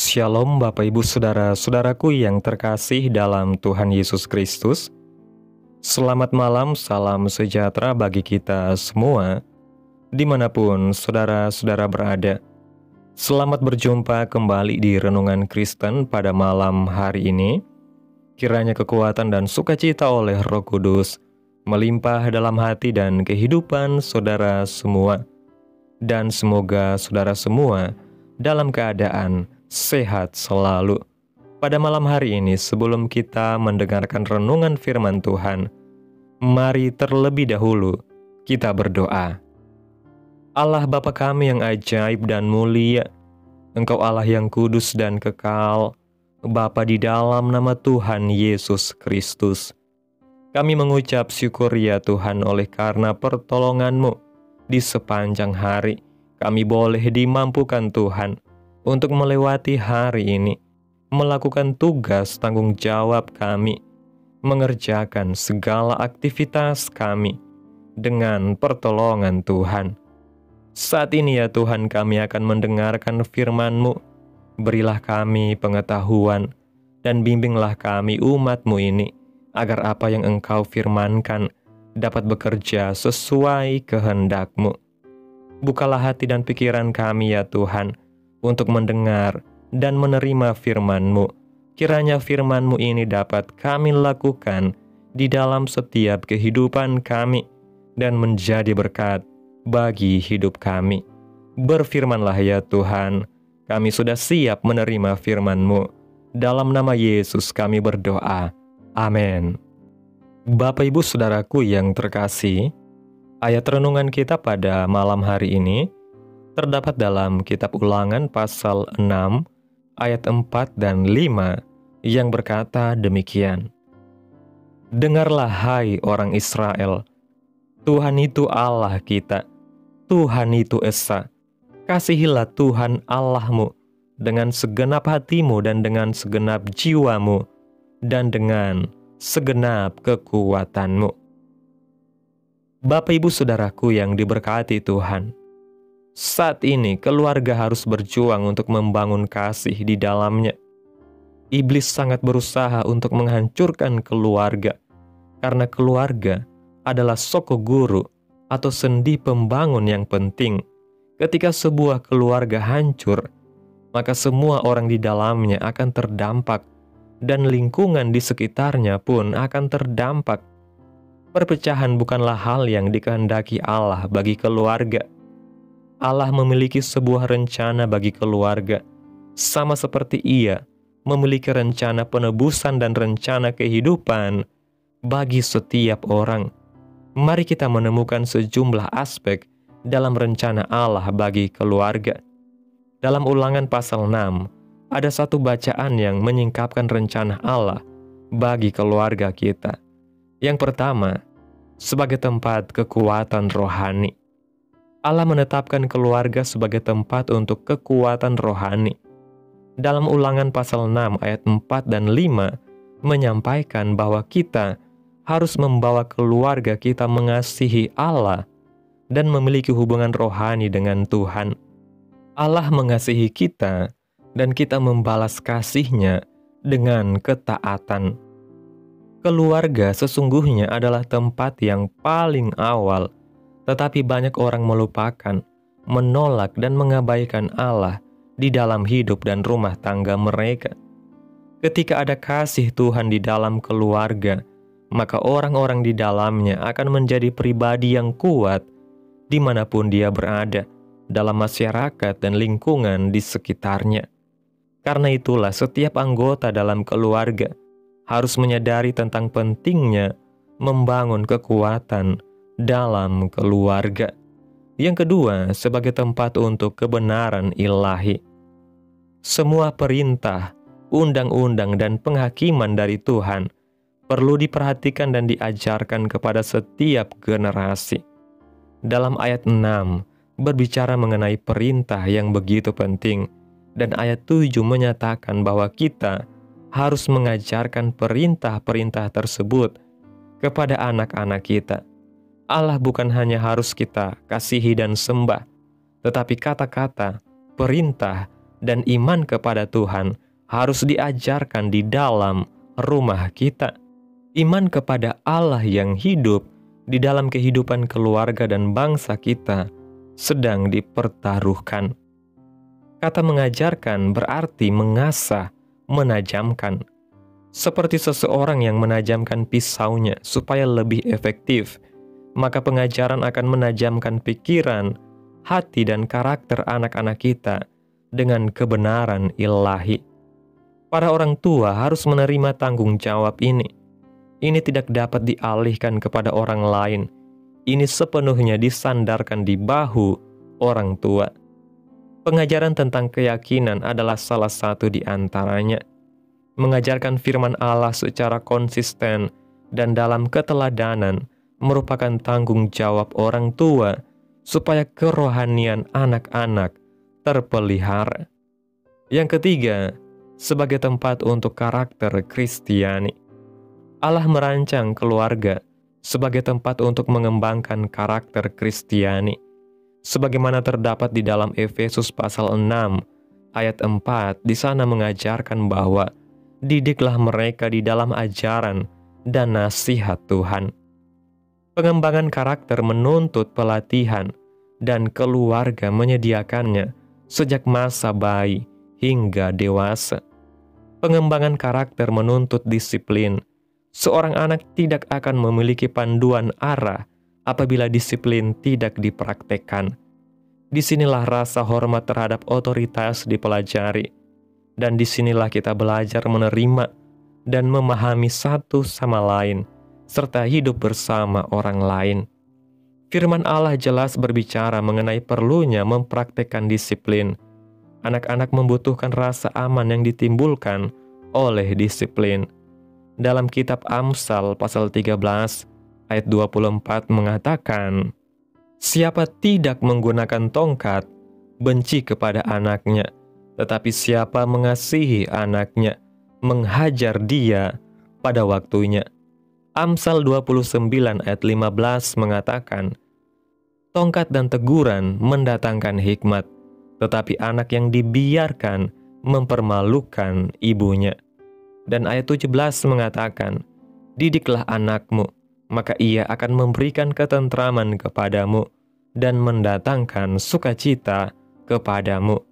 Shalom Bapak Ibu Saudara-saudaraku yang terkasih dalam Tuhan Yesus Kristus. Selamat malam, salam sejahtera bagi kita semua, dimanapun saudara-saudara berada. Selamat berjumpa kembali di Renungan Kristen pada malam hari ini. Kiranya kekuatan dan sukacita oleh Roh Kudus melimpah dalam hati dan kehidupan saudara semua. Dan semoga saudara semua dalam keadaan sehat selalu. Pada malam hari ini, sebelum kita mendengarkan renungan firman Tuhan, mari terlebih dahulu kita berdoa. Allah Bapa kami yang ajaib dan mulia, Engkau Allah yang kudus dan kekal, Bapa, di dalam nama Tuhan Yesus Kristus, kami mengucap syukur ya Tuhan oleh karena pertolongan-Mu di sepanjang hari. Kami boleh dimampukan Tuhan untuk melewati hari ini, melakukan tugas tanggung jawab kami, mengerjakan segala aktivitas kami dengan pertolongan Tuhan. Saat ini ya Tuhan, kami akan mendengarkan firman-Mu. Berilah kami pengetahuan dan bimbinglah kami umat-Mu ini, agar apa yang Engkau firmankan dapat bekerja sesuai kehendak-Mu. Bukalah hati dan pikiran kami ya Tuhan, untuk mendengar dan menerima firman-Mu. Kiranya firman-Mu ini dapat kami lakukan di dalam setiap kehidupan kami dan menjadi berkat bagi hidup kami. Berfirmanlah ya Tuhan, kami sudah siap menerima firman-Mu. Dalam nama Yesus kami berdoa. Amin. Bapak Ibu Saudaraku yang terkasih, ayat renungan kita pada malam hari ini terdapat dalam kitab Ulangan pasal 6 ayat 4 dan 5 yang berkata demikian. Dengarlah hai orang Israel, Tuhan itu Allah kita, Tuhan itu Esa. Kasihilah Tuhan Allahmu dengan segenap hatimu dan dengan segenap jiwamu dan dengan segenap kekuatanmu. Bapak Ibu Saudaraku yang diberkati Tuhan, saat ini keluarga harus berjuang untuk membangun kasih di dalamnya. Iblis sangat berusaha untuk menghancurkan keluarga, karena keluarga adalah soko guru atau sendi pembangun yang penting. Ketika sebuah keluarga hancur, maka semua orang di dalamnya akan terdampak, dan lingkungan di sekitarnya pun akan terdampak. Perpecahan bukanlah hal yang dikehendaki Allah bagi keluarga. Allah memiliki sebuah rencana bagi keluarga, sama seperti Ia memiliki rencana penebusan dan rencana kehidupan bagi setiap orang. Mari kita menemukan sejumlah aspek dalam rencana Allah bagi keluarga. Dalam Ulangan pasal 6, ada satu bacaan yang menyingkapkan rencana Allah bagi keluarga kita. Yang pertama, sebagai tempat kekuatan rohani. Allah menetapkan keluarga sebagai tempat untuk kekuatan rohani. Dalam Ulangan pasal 6 ayat 4 dan 5 menyampaikan bahwa kita harus membawa keluarga kita mengasihi Allah dan memiliki hubungan rohani dengan Tuhan. Allah mengasihi kita dan kita membalas kasih-Nya dengan ketaatan. Keluarga sesungguhnya adalah tempat yang paling awal, tetapi banyak orang melupakan, menolak dan mengabaikan Allah di dalam hidup dan rumah tangga mereka. Ketika ada kasih Tuhan di dalam keluarga, maka orang-orang di dalamnya akan menjadi pribadi yang kuat dimanapun dia berada, dalam masyarakat dan lingkungan di sekitarnya. Karena itulah setiap anggota dalam keluarga harus menyadari tentang pentingnya membangun kekuatan dalam keluarga. Yang kedua, sebagai tempat untuk kebenaran ilahi. Semua perintah, undang-undang, dan penghakiman dari Tuhan perlu diperhatikan dan diajarkan kepada setiap generasi. Dalam ayat 6, berbicara mengenai perintah yang begitu penting, dan ayat 7 menyatakan bahwa kita harus mengajarkan perintah-perintah tersebut kepada anak-anak kita. Allah bukan hanya harus kita kasihi dan sembah, tetapi kata-kata, perintah, dan iman kepada Tuhan harus diajarkan di dalam rumah kita. Iman kepada Allah yang hidup di dalam kehidupan keluarga dan bangsa kita sedang dipertaruhkan. Kata mengajarkan berarti mengasah, menajamkan. Seperti seseorang yang menajamkan pisaunya supaya lebih efektif, maka pengajaran akan menajamkan pikiran, hati, dan karakter anak-anak kita dengan kebenaran ilahi. Para orang tua harus menerima tanggung jawab ini. Ini tidak dapat dialihkan kepada orang lain. Ini sepenuhnya disandarkan di bahu orang tua. Pengajaran tentang keyakinan adalah salah satu di antaranya. Mengajarkan firman Allah secara konsisten dan dalam keteladanan merupakan tanggung jawab orang tua supaya kerohanian anak-anak terpelihara. Yang ketiga, sebagai tempat untuk karakter Kristiani. Allah merancang keluarga sebagai tempat untuk mengembangkan karakter Kristiani. Sebagaimana terdapat di dalam Efesus pasal 6 ayat 4, di sana mengajarkan bahwa didiklah mereka di dalam ajaran dan nasihat Tuhan. Pengembangan karakter menuntut pelatihan dan keluarga menyediakannya sejak masa bayi hingga dewasa. Pengembangan karakter menuntut disiplin. Seorang anak tidak akan memiliki panduan arah apabila disiplin tidak dipraktekkan. Disinilah rasa hormat terhadap otoritas dipelajari. Dan disinilah kita belajar menerima dan memahami satu sama lain, serta hidup bersama orang lain. Firman Allah jelas berbicara mengenai perlunya mempraktekkan disiplin. Anak-anak membutuhkan rasa aman yang ditimbulkan oleh disiplin. Dalam kitab Amsal pasal 13 ayat 24 mengatakan, "Siapa tidak menggunakan tongkat, benci kepada anaknya, tetapi siapa mengasihi anaknya, menghajar dia pada waktunya." Amsal 29 ayat 15 mengatakan, "Tongkat dan teguran mendatangkan hikmat, tetapi anak yang dibiarkan mempermalukan ibunya." Dan ayat 17 mengatakan, "Didiklah anakmu, maka ia akan memberikan ketentraman kepadamu dan mendatangkan sukacita kepadamu."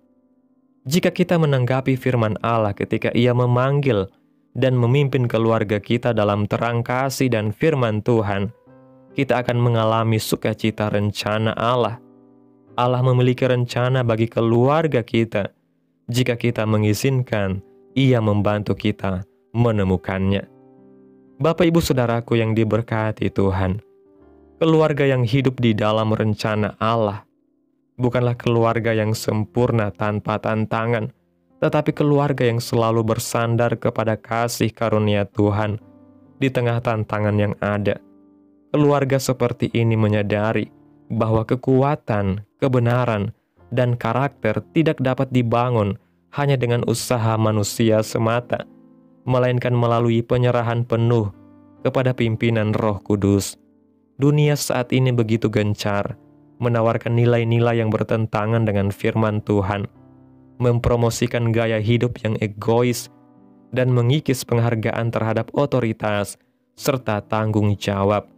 Jika kita menanggapi firman Allah ketika ia memanggil dan memimpin keluarga kita dalam terang kasih dan firman Tuhan, kita akan mengalami sukacita rencana Allah. Allah memiliki rencana bagi keluarga kita jika kita mengizinkan Ia membantu kita menemukannya. Bapak Ibu Saudaraku yang diberkati Tuhan, keluarga yang hidup di dalam rencana Allah bukanlah keluarga yang sempurna tanpa tantangan, tetapi keluarga yang selalu bersandar kepada kasih karunia Tuhan di tengah tantangan yang ada. Keluarga seperti ini menyadari bahwa kekuatan, kebenaran, dan karakter tidak dapat dibangun hanya dengan usaha manusia semata, melainkan melalui penyerahan penuh kepada pimpinan Roh Kudus. Dunia saat ini begitu gencar menawarkan nilai-nilai yang bertentangan dengan firman Tuhan, mempromosikan gaya hidup yang egois, dan mengikis penghargaan terhadap otoritas serta tanggung jawab.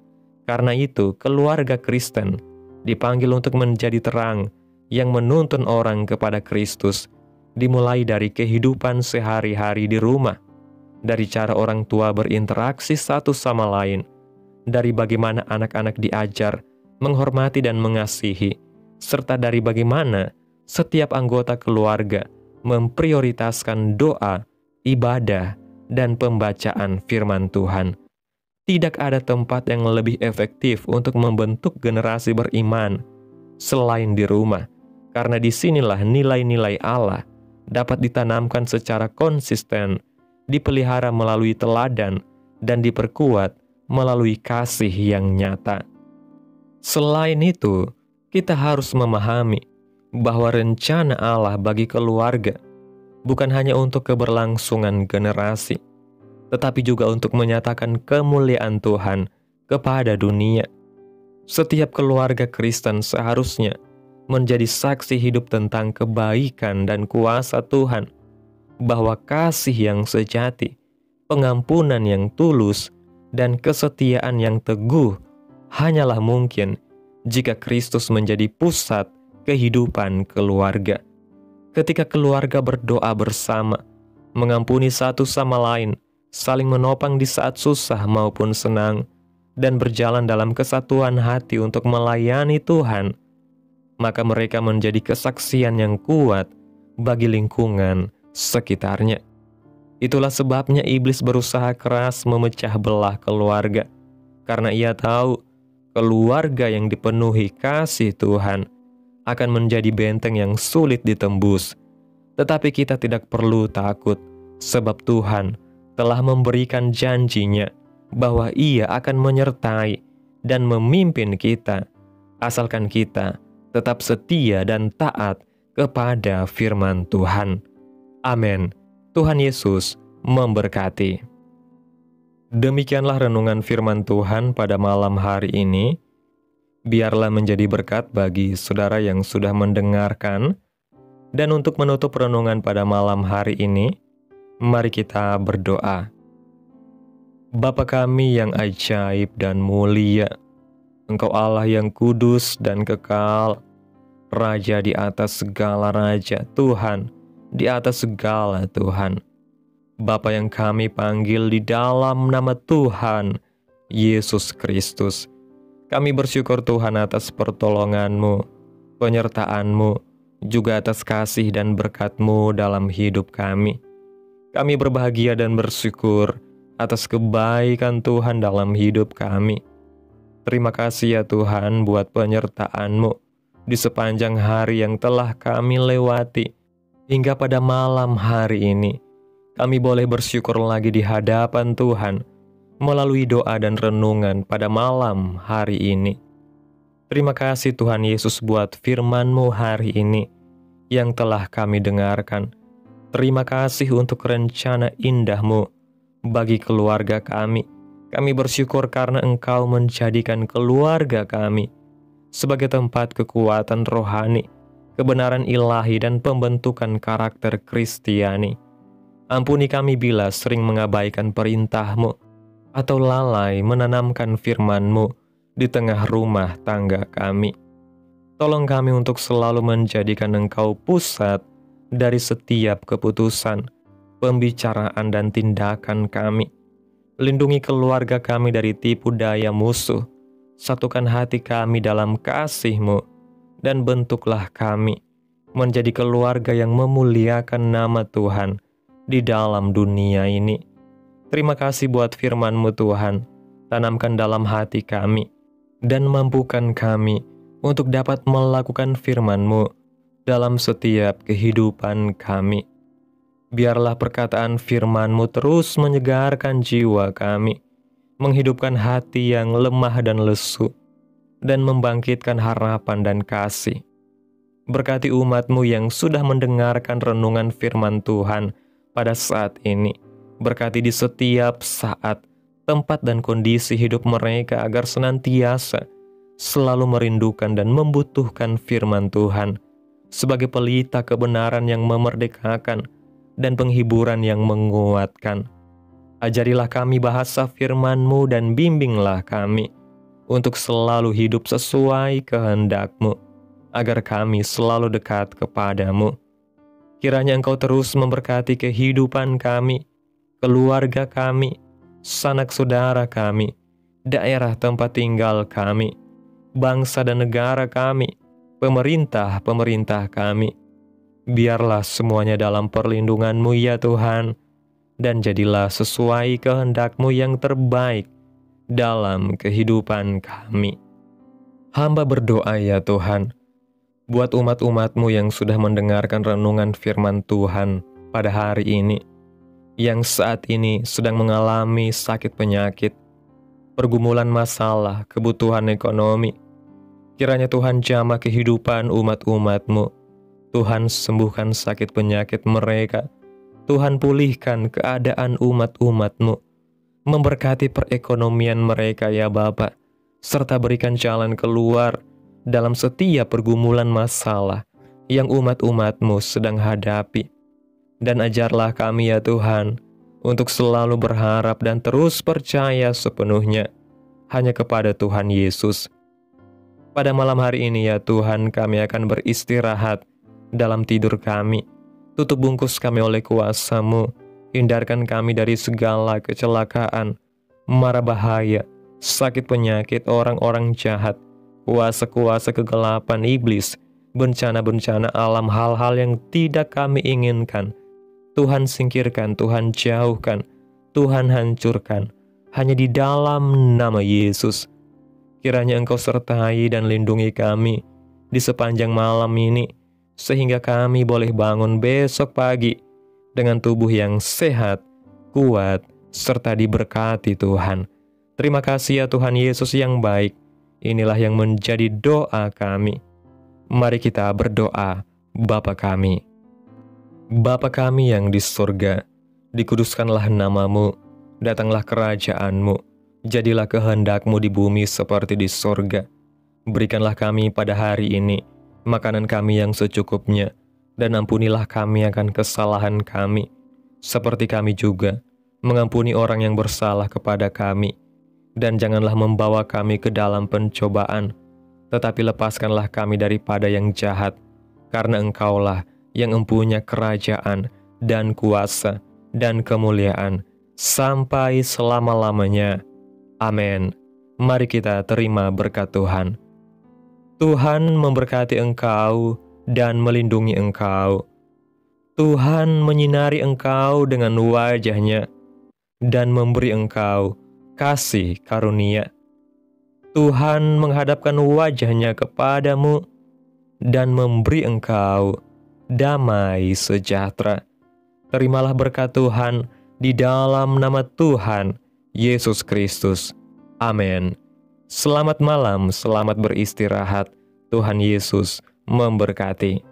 Karena itu, keluarga Kristen dipanggil untuk menjadi terang yang menuntun orang kepada Kristus, dimulai dari kehidupan sehari-hari di rumah, dari cara orang tua berinteraksi satu sama lain, dari bagaimana anak-anak diajar menghormati dan mengasihi, serta dari bagaimana setiap anggota keluarga memprioritaskan doa, ibadah, dan pembacaan firman Tuhan. Tidak ada tempat yang lebih efektif untuk membentuk generasi beriman selain di rumah, karena disinilah nilai-nilai Allah dapat ditanamkan secara konsisten, dipelihara melalui teladan, dan diperkuat melalui kasih yang nyata. Selain itu, kita harus memahami bahwa rencana Allah bagi keluarga bukan hanya untuk keberlangsungan generasi, tetapi juga untuk menyatakan kemuliaan Tuhan kepada dunia. Setiap keluarga Kristen seharusnya menjadi saksi hidup tentang kebaikan dan kuasa Tuhan, bahwa kasih yang sejati, pengampunan yang tulus, dan kesetiaan yang teguh hanyalah mungkin jika Kristus menjadi pusat kehidupan keluarga. Ketika keluarga berdoa bersama, mengampuni satu sama lain, saling menopang di saat susah maupun senang, dan berjalan dalam kesatuan hati untuk melayani Tuhan, maka mereka menjadi kesaksian yang kuat bagi lingkungan sekitarnya. Itulah sebabnya iblis berusaha keras memecah belah keluarga, karena ia tahu keluarga yang dipenuhi kasih Tuhan akan menjadi benteng yang sulit ditembus. Tetapi kita tidak perlu takut, sebab Tuhan telah memberikan janjinya bahwa Ia akan menyertai dan memimpin kita, asalkan kita tetap setia dan taat kepada firman Tuhan. Amin. Tuhan Yesus memberkati. Demikianlah renungan firman Tuhan pada malam hari ini. Biarlah menjadi berkat bagi saudara yang sudah mendengarkan. Dan untuk menutup renungan pada malam hari ini, mari kita berdoa. Bapa kami yang ajaib dan mulia, Engkau Allah yang kudus dan kekal, Raja di atas segala raja, Tuhan di atas segala Tuhan. Bapa yang kami panggil di dalam nama Tuhan Yesus Kristus. Kami bersyukur Tuhan atas pertolongan-Mu, penyertaan-Mu, juga atas kasih dan berkat-Mu dalam hidup kami. Kami berbahagia dan bersyukur atas kebaikan Tuhan dalam hidup kami. Terima kasih ya Tuhan buat penyertaan-Mu di sepanjang hari yang telah kami lewati. Hingga pada malam hari ini, kami boleh bersyukur lagi di hadapan Tuhan melalui doa dan renungan pada malam hari ini. Terima kasih Tuhan Yesus buat firman-Mu hari ini yang telah kami dengarkan. Terima kasih untuk rencana indah-Mu bagi keluarga kami. Kami bersyukur karena Engkau menjadikan keluarga kami sebagai tempat kekuatan rohani, kebenaran ilahi dan pembentukan karakter Kristiani. Ampuni kami bila sering mengabaikan perintah-Mu atau lalai menanamkan firman-Mu di tengah rumah tangga kami. Tolong kami untuk selalu menjadikan Engkau pusat dari setiap keputusan, pembicaraan dan tindakan kami. Lindungi keluarga kami dari tipu daya musuh. Satukan hati kami dalam kasih-Mu, dan bentuklah kami menjadi keluarga yang memuliakan nama Tuhan di dalam dunia ini. Terima kasih buat firman-Mu Tuhan. Tanamkan dalam hati kami dan mampukan kami untuk dapat melakukan firman-Mu dalam setiap kehidupan kami. Biarlah perkataan firman-Mu terus menyegarkan jiwa kami, menghidupkan hati yang lemah dan lesu, dan membangkitkan harapan dan kasih. Berkati umat-Mu yang sudah mendengarkan renungan firman Tuhan pada saat ini. Berkati di setiap saat, tempat dan kondisi hidup mereka agar senantiasa selalu merindukan dan membutuhkan firman Tuhan sebagai pelita kebenaran yang memerdekakan dan penghiburan yang menguatkan. Ajarilah kami bahasa firman-Mu dan bimbinglah kami untuk selalu hidup sesuai kehendak-Mu, agar kami selalu dekat kepada-Mu. Kiranya Engkau terus memberkati kehidupan kami, keluarga kami, sanak saudara kami, daerah tempat tinggal kami, bangsa dan negara kami, pemerintah-pemerintah kami. Biarlah semuanya dalam perlindungan-Mu ya Tuhan, dan jadilah sesuai kehendak-Mu yang terbaik dalam kehidupan kami. Hamba berdoa ya Tuhan, buat umat-umat-Mu yang sudah mendengarkan renungan firman Tuhan pada hari ini, yang saat ini sedang mengalami sakit penyakit, pergumulan masalah, kebutuhan ekonomi. Kiranya Tuhan jamah kehidupan umat-umat-Mu. Tuhan sembuhkan sakit penyakit mereka. Tuhan pulihkan keadaan umat-umat-Mu. Memberkati perekonomian mereka ya Bapa, serta berikan jalan keluar dalam setiap pergumulan masalah yang umat-umat-Mu sedang hadapi. Dan ajarlah kami ya Tuhan, untuk selalu berharap dan terus percaya sepenuhnya hanya kepada Tuhan Yesus. Pada malam hari ini ya Tuhan, kami akan beristirahat dalam tidur kami. Tutup bungkus kami oleh kuasa-Mu. Hindarkan kami dari segala kecelakaan, mara bahaya, sakit penyakit orang-orang jahat, kuasa-kuasa kegelapan iblis, bencana-bencana alam, hal-hal yang tidak kami inginkan. Tuhan singkirkan, Tuhan jauhkan, Tuhan hancurkan, hanya di dalam nama Yesus. Kiranya Engkau sertai dan lindungi kami di sepanjang malam ini, sehingga kami boleh bangun besok pagi dengan tubuh yang sehat, kuat, serta diberkati Tuhan. Terima kasih ya Tuhan Yesus yang baik. Inilah yang menjadi doa kami. Mari kita berdoa. Bapa kami. Bapa kami yang di surga, dikuduskanlah nama-Mu, datanglah kerajaan-Mu, jadilah kehendak-Mu di bumi seperti di surga. Berikanlah kami pada hari ini makanan kami yang secukupnya, dan ampunilah kami akan kesalahan kami, seperti kami juga mengampuni orang yang bersalah kepada kami. Dan janganlah membawa kami ke dalam pencobaan, tetapi lepaskanlah kami daripada yang jahat, karena Engkaulah yang mempunyai kerajaan dan kuasa dan kemuliaan sampai selama-lamanya. Amin. Mari kita terima berkat Tuhan. Tuhan memberkati engkau dan melindungi engkau. Tuhan menyinari engkau dengan wajah-Nya dan memberi engkau kasih karunia. Tuhan menghadapkan wajah-Nya kepadamu dan memberi engkau damai sejahtera. Terimalah berkat Tuhan di dalam nama Tuhan Yesus Kristus. Amin. Selamat malam, selamat beristirahat. Tuhan Yesus memberkati.